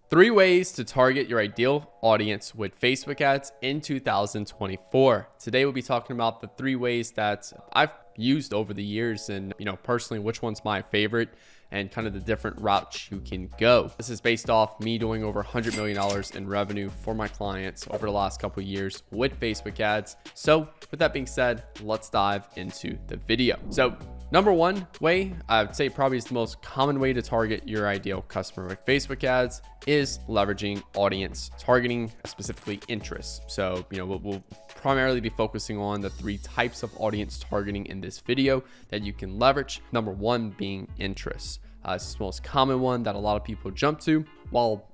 3 ways to target your ideal audience with Facebook ads in 2024. Today we'll be talking about the 3 ways that I've used over the years and, personally, which one's my favorite and kind of the different routes you can go. This is based off me doing over $100 million in revenue for my clients over the last couple of years with Facebook ads. So with that being said, let's dive into the video. So number one way, I would say probably is the most common way to target your ideal customer with Facebook ads is leveraging audience targeting, specifically interests. So, we'll primarily be focusing on the 3 types of audience targeting in this video that you can leverage. Number one being interests. It's the most common one that a lot of people jump to. While,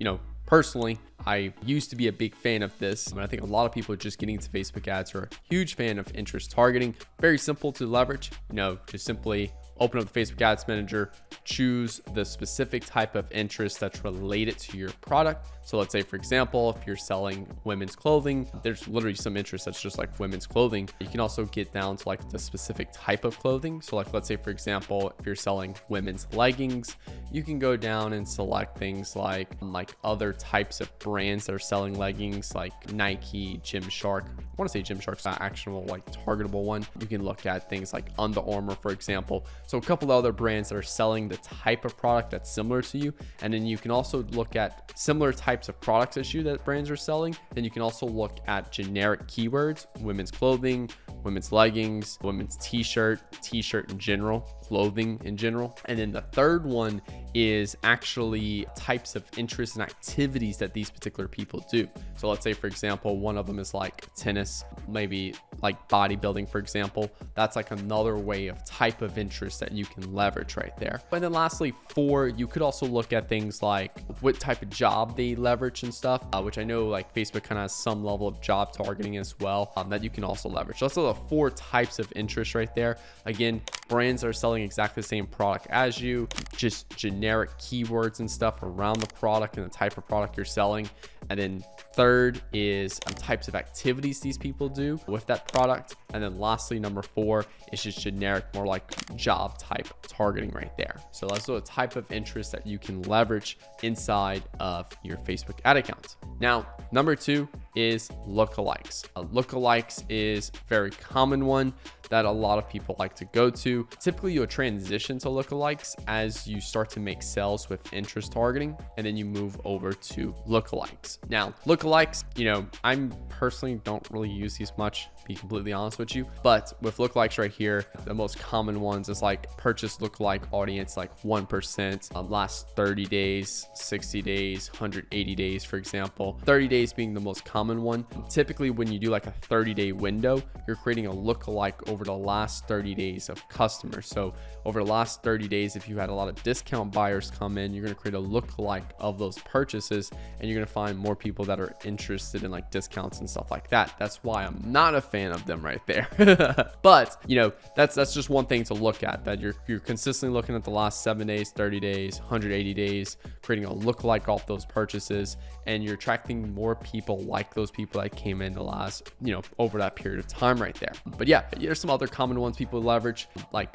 personally, I used to be a big fan of this, and I think a lot of people just getting into Facebook ads are a huge fan of interest targeting. Very simple to leverage, just simply open up the Facebook Ads Manager, choose the specific type of interest that's related to your product. So let's say, for example, if you're selling women's clothing, there's literally some interest that's just like women's clothing. You can also get down to like the specific type of clothing. So like, let's say, for example, if you're selling women's leggings, you can go down and select things like other types of brands that are selling leggings like Nike, Gymshark. I want to say Gymshark's not actual targetable one. You can look at things like Under Armour, for example. So a couple of other brands that are selling the type of product that's similar to you. And then you can also look at similar types of products that brands are selling. Then you can also look at generic keywords, women's clothing, women's leggings, women's t-shirt in general, clothing in general. And then the third one is actually types of interests and activities that these particular people do. So let's say, for example, one of them is like tennis, maybe like bodybuilding, for example. That's like another way of type of interest that you can leverage right there. And then lastly, 4, you could also look at things like what type of job they leverage and stuff, which I know like Facebook kind of has some level of job targeting as well, that you can also leverage. So that's the 4 types of interest right there. Again, brands are selling exactly the same product as you, just generic keywords and stuff around the product and the type of product you're selling. And then third is types of activities these people do with that product. And then lastly, number 4 is just generic, more like job type targeting right there. So that's the type of interest that you can leverage inside of your Facebook ad account. Now, number 2 is lookalikes. Lookalikes is a very common one that a lot of people like to go to. Typically, you'll transition to lookalikes as you start to make sales with interest targeting, and then you move over to lookalikes. Now, lookalikes, I'm personally don't really use these much, to be completely honest with you. But with lookalikes right here, the most common ones is like purchase lookalike audience, like 1%, last 30 days, 60 days, 180 days, for example. 30 days being the most common one. Typically, when you do like a 30-day window, you're creating a lookalike over the last 30 days of customers. So over the last 30 days, if you had a lot of discount buyers come in, you're going to create a lookalike of those purchases, and you're going to find more people that are interested in like discounts and stuff like that. That's why I'm not a fan of them right there. But that's just one thing to look at, that you're consistently looking at the last 7 days, 30 days, 180 days, creating a lookalike off those purchases, and you're attracting more people like those people that came in the last, over that period of time right there. But yeah, there's some other common ones people leverage, like,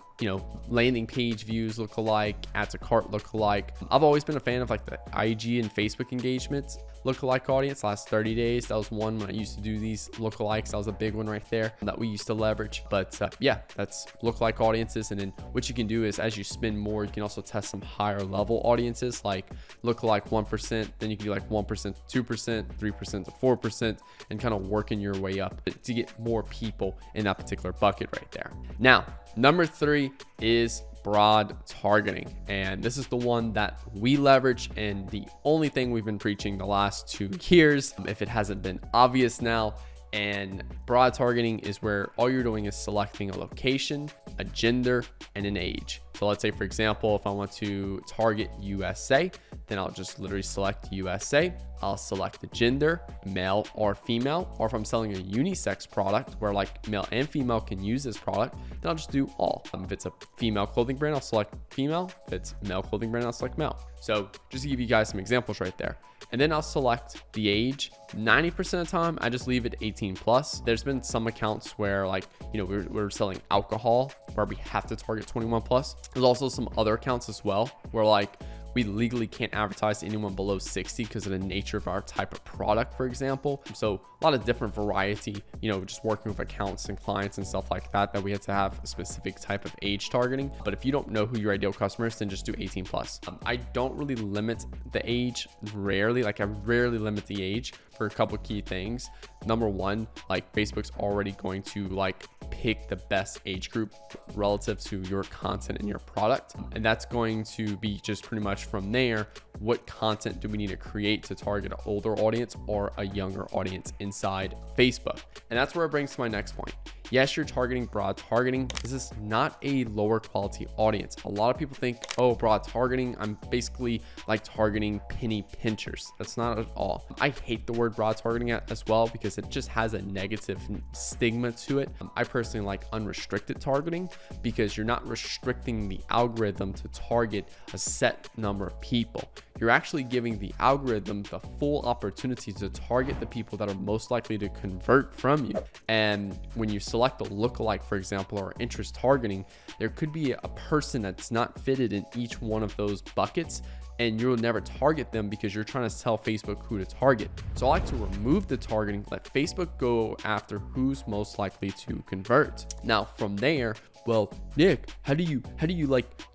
landing page views lookalike, add to cart lookalike. I've always been a fan of like the IG and Facebook engagements lookalike audience. Last 30 days, that was one when I used to do these lookalikes. That was a big one right there that we used to leverage. But yeah, that's lookalike audiences. And then what you can do is, as you spend more, you can also test some higher level audiences, like lookalike 1%. Then you can do like 1% to 2%, 3% to 4%, and kind of working your way up to get more people in that particular bucket right there. Now, number 3 is broad targeting, and this is the one that we leverage, and the only thing we've been preaching the last 2 years, if it hasn't been obvious now. And broad targeting is where all you're doing is selecting a location, a gender, and an age. So let's say, for example, if I want to target USA, then I'll just literally select USA. I'll select the gender, male or female, or if I'm selling a unisex product where like male and female can use this product, then I'll just do all. If it's a female clothing brand, I'll select female. If it's male clothing brand, I'll select male. So just to give you guys some examples right there. And then I'll select the age. 90% of the time, I just leave it 18 plus. There's been some accounts where like, we're selling alcohol where we have to target 21 plus. There's also some other accounts as well where like We legally can't advertise to anyone below 60 because of the nature of our type of product, for example. So a lot of different variety, just working with accounts and clients and stuff like that we had to have a specific type of age targeting. But if you don't know who your ideal customer is, then just do 18 plus. I don't really limit the age, rarely, I rarely limit the age for a couple key things. Number one, Facebook's already going to pick the best age group relative to your content and your product. And that's going to be just pretty much from there, what content do we need to create to target an older audience or a younger audience inside Facebook? And that's where it brings to my next point. Yes, you're targeting broad targeting. This is not a lower quality audience. A lot of people think, oh, broad targeting, I'm basically targeting penny pinchers. That's not at all. I hate the word broad targeting as well because it just has a negative stigma to it. I personally like unrestricted targeting because you're not restricting the algorithm to target a set number of people. You're actually giving the algorithm the full opportunity to target the people that are most likely to convert from you. And when you select a lookalike, for example, or interest targeting, there could be a person that's not fitted in each one of those buckets, and you'll never target them because you're trying to tell Facebook who to target. So I like to remove the targeting, let Facebook go after who's most likely to convert. Now from there, well, Nick, how do you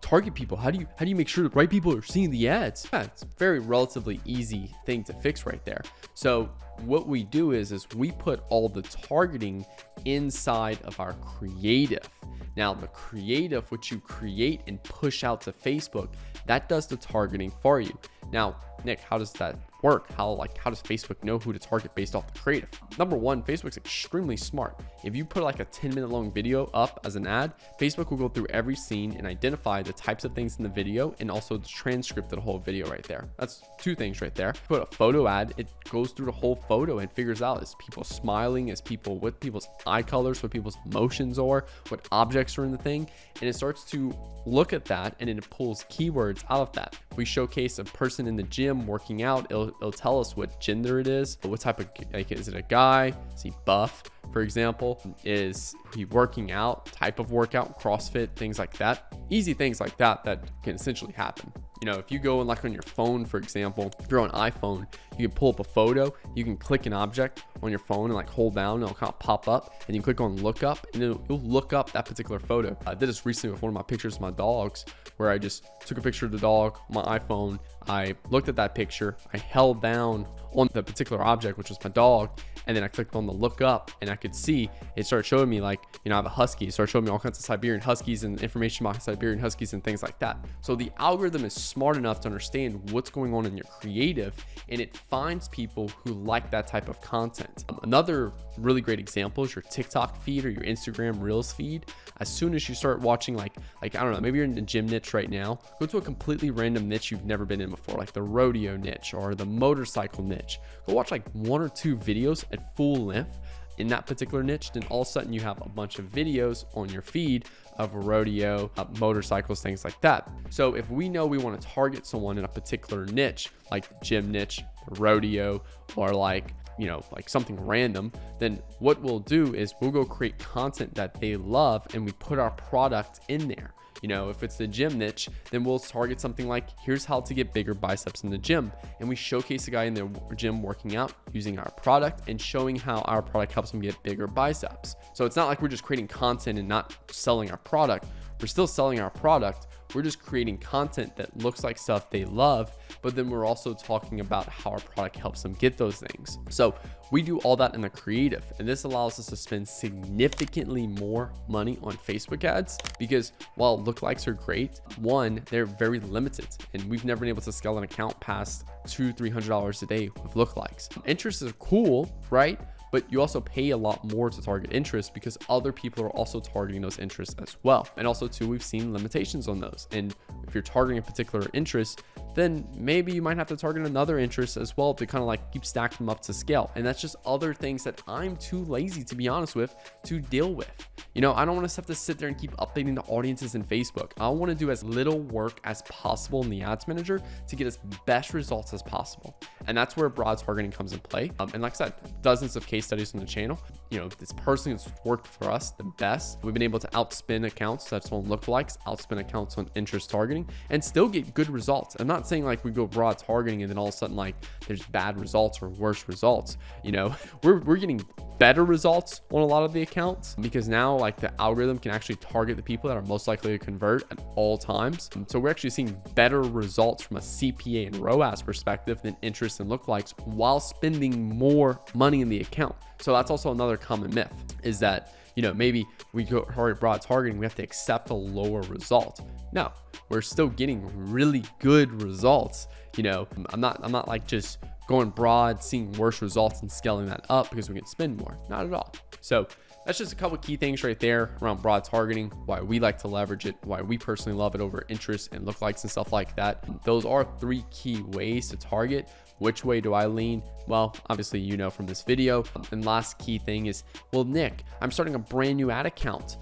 target people? How do you make sure the right people are seeing the ads? Yeah, it's a very relatively easy thing to fix right there. So what we do is we put all the targeting inside of our creative. Now the creative, which you create and push out to Facebook, that does the targeting for you. Now, Nick, how does that work? How does Facebook know who to target based off the creative? Number one, Facebook's extremely smart. If you put a 10-minute long video up as an ad, Facebook will go through every scene and identify the types of things in the video and also the transcript of the whole video right there. That's two things right there. Put a photo ad, it goes through the whole photo and figures out is people smiling, what people's eye colors, what people's emotions are, what objects are in the thing, and it starts to look at that and then it pulls keywords out of that. If we showcase a person in the gym working out, it'll tell us what gender it is, what type of, is it a guy? Is he buff, for example? Is he working out, type of workout, CrossFit, things like that. Easy things like that can essentially happen. If you go on your phone, for example, if you're on iPhone, you can pull up a photo, you can click an object on your phone and hold down, and it'll kind of pop up, and you click on look up, and it'll look up that particular photo. I did this recently with one of my pictures of my dogs, where I just took a picture of the dog on my iPhone. I looked at that picture, I held down on the particular object, which was my dog, and then I clicked on the look up, and I could see it started showing me I have a husky. It started showing me all kinds of Siberian Huskies and information about Siberian Huskies and things like that. So the algorithm is smart enough to understand what's going on in your creative, and it finds people who like that type of content. Another really great example is your TikTok feed or your Instagram Reels feed. As soon as you start watching I don't know, maybe you're in the gym niche right now, go to a completely random niche you've never been in before, like the rodeo niche or the motorcycle niche. Go watch one or two videos at full length in that particular niche, then all of a sudden you have a bunch of videos on your feed of rodeo, motorcycles, things like that. So if we know we want to target someone in a particular niche, like the gym niche, the rodeo, or something random, then what we'll do is we'll go create content that they love and we put our product in there. If it's the gym niche, then we'll target something like, here's how to get bigger biceps in the gym. And we showcase a guy in the gym working out using our product and showing how our product helps him get bigger biceps. So it's not like we're just creating content and not selling our product. We're still selling our product. We're just creating content that looks like stuff they love, but then we're also talking about how our product helps them get those things. So we do all that in the creative, and this allows us to spend significantly more money on Facebook ads because while lookalikes are great, one, they're very limited, and we've never been able to scale an account past $200-300 a day with lookalikes. Interests are cool, right? But you also pay a lot more to target interests because other people are also targeting those interests as well. And also too, we've seen limitations on those. And if you're targeting a particular interest, then maybe you might have to target another interest as well to kind of keep stacking them up to scale. And that's just other things that I'm too lazy, to be honest with, to deal with. I don't want to have to sit there and keep updating the audiences in Facebook. I want to do as little work as possible in the ads manager to get as best results as possible. And that's where broad targeting comes in play. And like I said, dozens of case studies on the channel. this personally has worked for us the best. We've been able to outspend accounts that's on lookalikes, outspend accounts on interest targeting, and still get good results. I'm not saying like we go broad targeting and then all of a sudden like there's bad results or worse results. We're getting better results on a lot of the accounts because now like the algorithm can actually target the people that are most likely to convert at all times. So we're actually seeing better results from a CPA and ROAS perspective than interest and lookalikes while spending more money in the account. So that's also another common myth, is that maybe we go broad targeting, we have to accept a lower result. No, we're still getting really good results. I'm not like just going broad, seeing worse results and scaling that up because we can spend more. Not at all. So that's just a couple key things right there around broad targeting, why we like to leverage it, why we personally love it over interest and lookalikes and stuff like that. Those are 3 key ways to target. Which way do I lean? Well, obviously, from this video. And last key thing is, well, Nick, I'm starting a brand new ad account.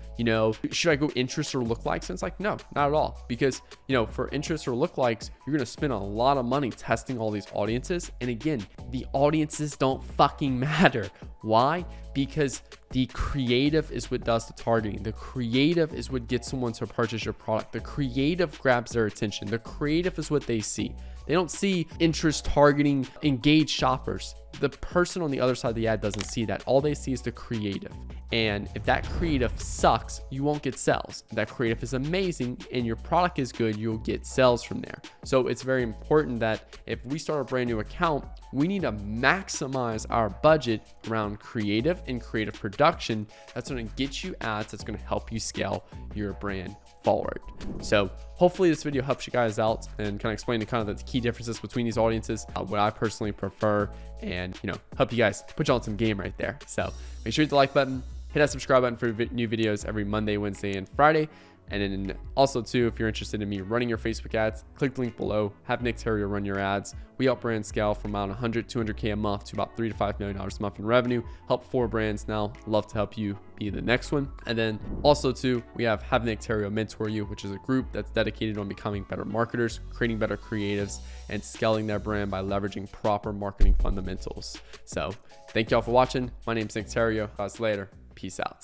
Should I go interest or lookalikes? And it's like, no, not at all. Because, for interest or lookalikes, you're going to spend a lot of money testing all these audiences. And again, the audiences don't fucking matter. Why? Because the creative is what does the targeting. The creative is what gets someone to purchase your product. The creative grabs their attention. The creative is what they see. They don't see interest targeting engaged shoppers. The person on the other side of the ad doesn't see that. All they see is the creative. And if that creative sucks, you won't get sales. If that creative is amazing and your product is good, you'll get sales from there. So it's very important that if we start a brand new account, we need to maximize our budget around creative and creative production. That's going to get you ads. That's going to help you scale your brand forward. So hopefully this video helps you guys out and kind of explain the key differences between these audiences, what I personally prefer, and help you guys put you on some game right there. So make sure you hit the like button, hit that subscribe button for new videos every Monday, Wednesday, and Friday. And then also too, if you're interested in me running your Facebook ads, click the link below, have Nick Theriot run your ads. We help brands scale from around 100, 200K a month to about $3 to $5 million a month in revenue. Help 4 brands now. Love to help you be the next one. And then also too, we have Nick Theriot Mentor You, which is a group that's dedicated on becoming better marketers, creating better creatives, and scaling their brand by leveraging proper marketing fundamentals. So thank y'all for watching. My name is Nick Theriot. Later. Peace out.